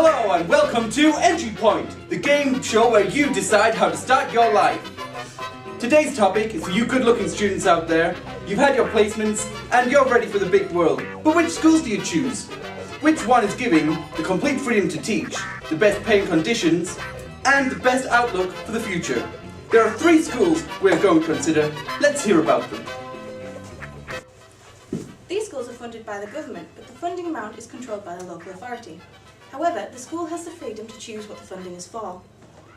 Hello and welcome to Entry Point, the game show where you decide how to start your life. Today's topic is for you good-looking students out there. You've had your placements and you're ready for the big world. But which schools do you choose? Which one is giving the complete freedom to teach, the best paying conditions, and the best outlook for the future? There are 3 schools we're going to consider. Let's hear about them. These schools are funded by the government, but the funding amount is controlled by the local authority. However, the school has the freedom to choose what the funding is for.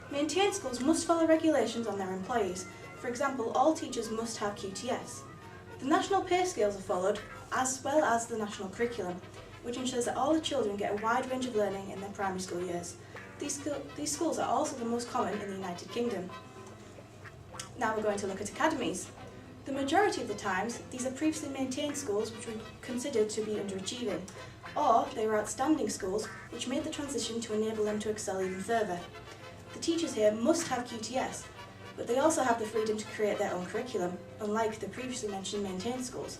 Maintained schools must follow regulations on their employees. For example, all teachers must have QTS. The national pay scales are followed, as well as the national curriculum, which ensures that all the children get a wide range of learning in their primary school years. These schools are also the most common in the United Kingdom. Now we're going to look at academies. The majority of the times, these are previously maintained schools which were considered to be underachieving, or they were outstanding schools which made the transition to enable them to excel even further. The teachers here must have QTS, but they also have the freedom to create their own curriculum, unlike the previously mentioned maintained schools.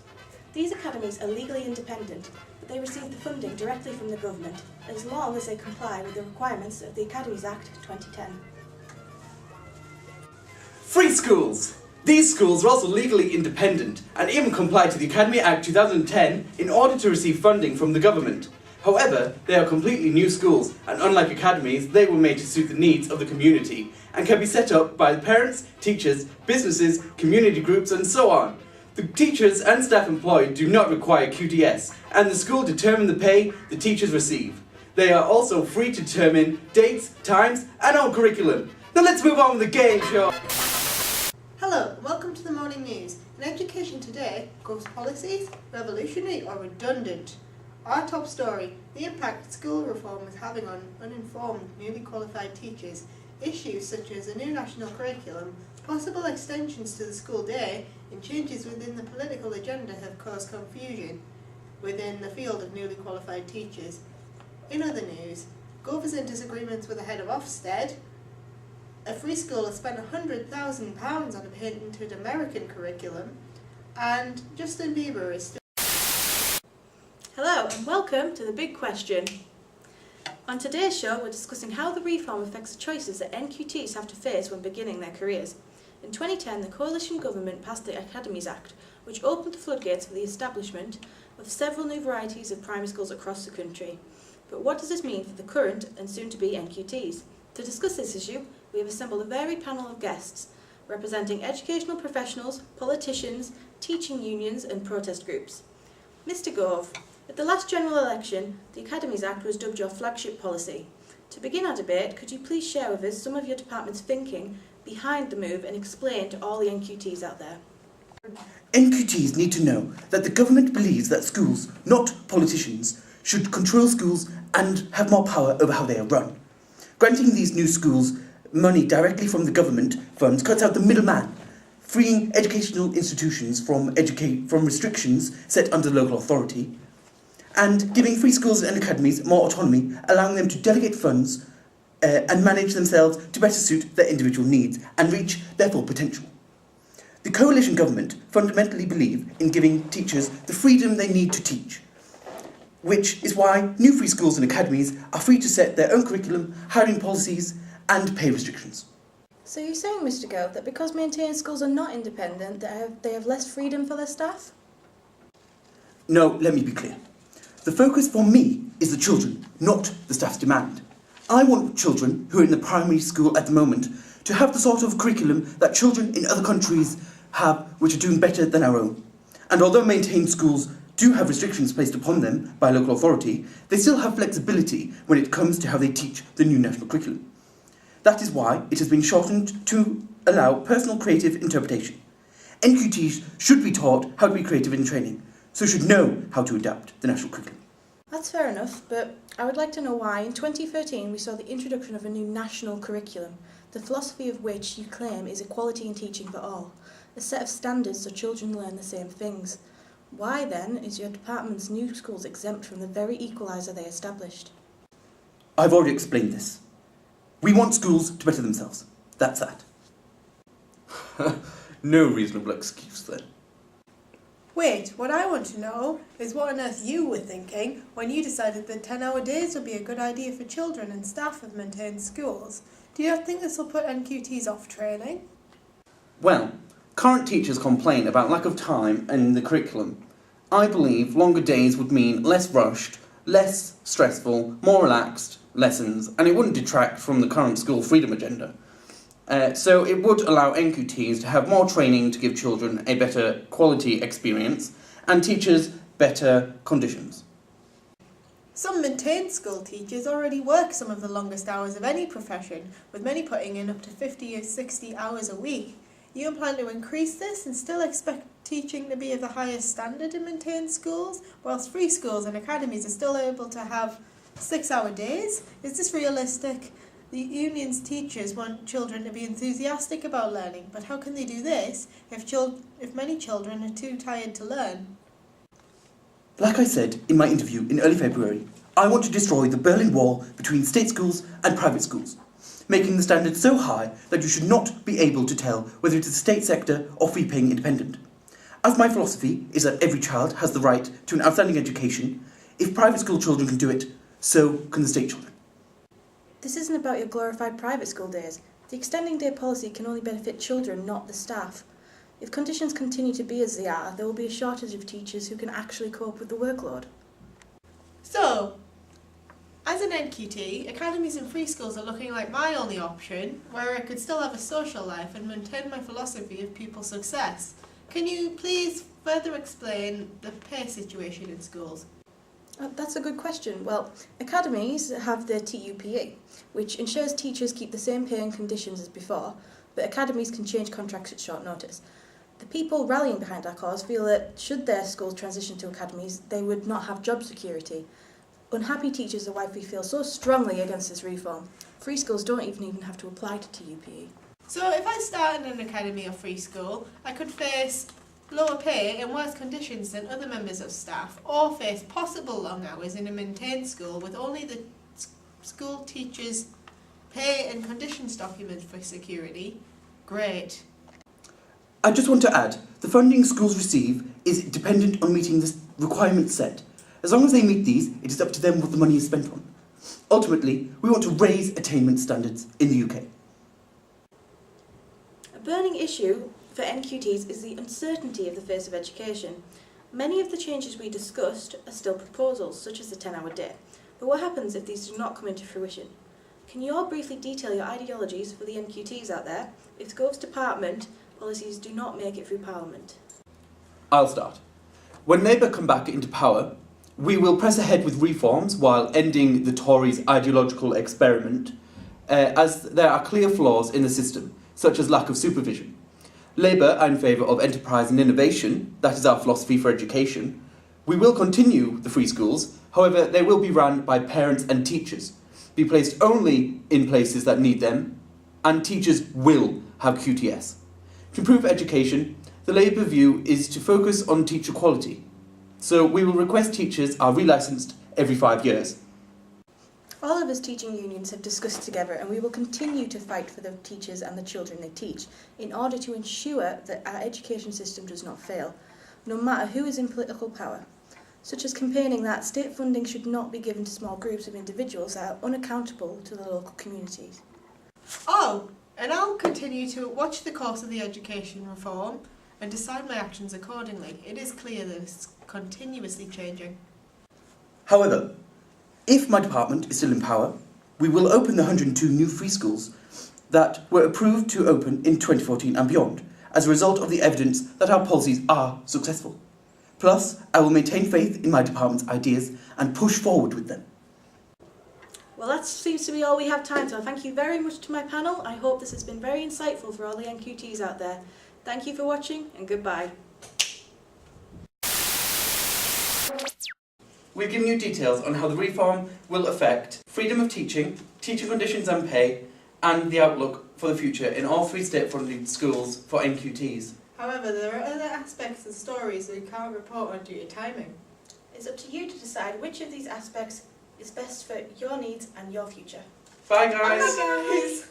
These academies are legally independent, but they receive the funding directly from the government, as long as they comply with the requirements of the Academies Act 2010. Free schools! These schools are also legally independent and even comply to the Academy Act 2010 in order to receive funding from the government. However, they are completely new schools, and unlike academies, they were made to suit the needs of the community and can be set up by the parents, teachers, businesses, community groups and so on. The teachers and staff employed do not require QTS, and the school determine the pay the teachers receive. They are also free to determine dates, times and our curriculum. Now let's move on with the game show. Hello, welcome to the morning news. In education today, gov's policies, revolutionary or redundant? Our top story, the impact school reform is having on uninformed, newly qualified teachers. Issues such as a new national curriculum, possible extensions to the school day, and changes within the political agenda have caused confusion within the field of newly qualified teachers. In other news, gov is in disagreements with the head of Ofsted. A free school has spent £100,000 on a patented American curriculum, and Justin Bieber is still... Hello and welcome to The Big Question. On today's show we're discussing how the reform affects the choices that NQTs have to face when beginning their careers. In 2010 the coalition government passed the Academies Act, which opened the floodgates for the establishment of several new varieties of primary schools across the country. But what does this mean for the current and soon-to-be NQTs? To discuss this issue, we have assembled a varied panel of guests, representing educational professionals, politicians, teaching unions and protest groups. Mr Gove, at the last general election, the Academies Act was dubbed your flagship policy. To begin our debate, could you please share with us some of your department's thinking behind the move and explain to all the NQTs out there? NQTs need to know that the government believes that schools, not politicians, should control schools and have more power over how they are run. Granting these new schools money directly from the government funds cuts out the middleman, freeing educational institutions from restrictions set under local authority, and giving free schools and academies more autonomy, allowing them to delegate funds and manage themselves to better suit their individual needs and reach their full potential. The coalition government fundamentally believe in giving teachers the freedom they need to teach, which is why new free schools and academies are free to set their own curriculum, hiring policies and pay restrictions. So you're saying, Mr Gove, that because maintained schools are not independent, they have less freedom for their staff? No, let me be clear. The focus for me is the children, not the staff's demand. I want children who are in the primary school at the moment to have the sort of curriculum that children in other countries have, which are doing better than our own. And although maintained schools do have restrictions placed upon them by local authority, they still have flexibility when it comes to how they teach the new national curriculum. That is why it has been shortened to allow personal creative interpretation. NQTs should be taught how to be creative in training, so should know how to adapt the national curriculum. That's fair enough, but I would like to know why in 2013 we saw the introduction of a new national curriculum, the philosophy of which you claim is equality in teaching for all, a set of standards so children learn the same things. Why then is your department's new schools exempt from the very equaliser they established? I've already explained this. We want schools to better themselves. That's that. No reasonable excuse then. Wait, what I want to know is what on earth you were thinking when you decided that 10-hour days would be a good idea for children and staff of maintained schools. Do you not think this will put NQTs off training? Well, current teachers complain about lack of time in the curriculum. I believe longer days would mean less rushed, less stressful, more relaxed lessons, and it wouldn't detract from the current school freedom agenda. So it would allow NQTs to have more training to give children a better quality experience and teachers better conditions. Some maintained school teachers already work some of the longest hours of any profession, with many putting in up to 50 or 60 hours a week. You plan to increase this and still expect teaching to be of the highest standard in maintained schools, whilst free schools and academies are still able to have 6-hour days? Is this realistic? The union's teachers want children to be enthusiastic about learning, but how can they do this if many children are too tired to learn? Like I said in my interview in early February, I want to destroy the Berlin Wall between state schools and private schools, making the standard so high that you should not be able to tell whether it is a state sector or fee-paying independent. As my philosophy is that every child has the right to an outstanding education, if private school children can do it, so can the state children. This isn't about your glorified private school days. The extending day policy can only benefit children, not the staff. If conditions continue to be as they are, there will be a shortage of teachers who can actually cope with the workload. So, as an NQT, academies and free schools are looking like my only option, where I could still have a social life and maintain my philosophy of pupil success. Can you please further explain the pay situation in schools? That's a good question. Well, academies have their TUPE, which ensures teachers keep the same pay and conditions as before, but academies can change contracts at short notice. The people rallying behind our cause feel that should their schools transition to academies, they would not have job security. Unhappy teachers are why we feel so strongly against this reform. Free schools don't even have to apply to TUPE. So if I start in an academy or free school, I could face lower pay and worse conditions than other members of staff, or face possible long hours in a maintained school with only the school teachers' pay and conditions documents for security. Great. I just want to add, the funding schools receive is dependent on meeting the requirements set. As long as they meet these, it is up to them what the money is spent on. Ultimately, we want to raise attainment standards in the UK. A burning issue for NQTs is the uncertainty of the face of education. Many of the changes we discussed are still proposals, such as the 10-hour day. But what happens if these do not come into fruition? Can you all briefly detail your ideologies for the NQTs out there if the Gove's department policies do not make it through Parliament? I'll start. When Labour come back into power, we will press ahead with reforms while ending the Tories' ideological experiment, as there are clear flaws in the system, such as lack of supervision. Labour are in favour of enterprise and innovation, that is our philosophy for education. We will continue the free schools, however they will be run by parents and teachers, be placed only in places that need them, and teachers will have QTS. To improve education, the Labour view is to focus on teacher quality. So we will request teachers are relicensed every 5 years. All of us teaching unions have discussed together, and we will continue to fight for the teachers and the children they teach in order to ensure that our education system does not fail, no matter who is in political power, such as campaigning that state funding should not be given to small groups of individuals that are unaccountable to the local communities. Oh, and I'll continue to watch the course of the education reform and decide my actions accordingly. It is clear that it's continuously changing. However, if my department is still in power, we will open the 102 new free schools that were approved to open in 2014 and beyond, as a result of the evidence that our policies are successful. Plus, I will maintain faith in my department's ideas and push forward with them. Well, that seems to be all we have time for. Thank you very much to my panel. I hope this has been very insightful for all the NQTs out there. Thank you for watching, and goodbye. We've given you details on how the reform will affect freedom of teaching, teaching conditions and pay, and the outlook for the future in all 3 state-funded schools for NQTs. However, there are other aspects and stories that we can't report on due to timing. It's up to you to decide which of these aspects is best for your needs and your future. Bye guys! Bye guys!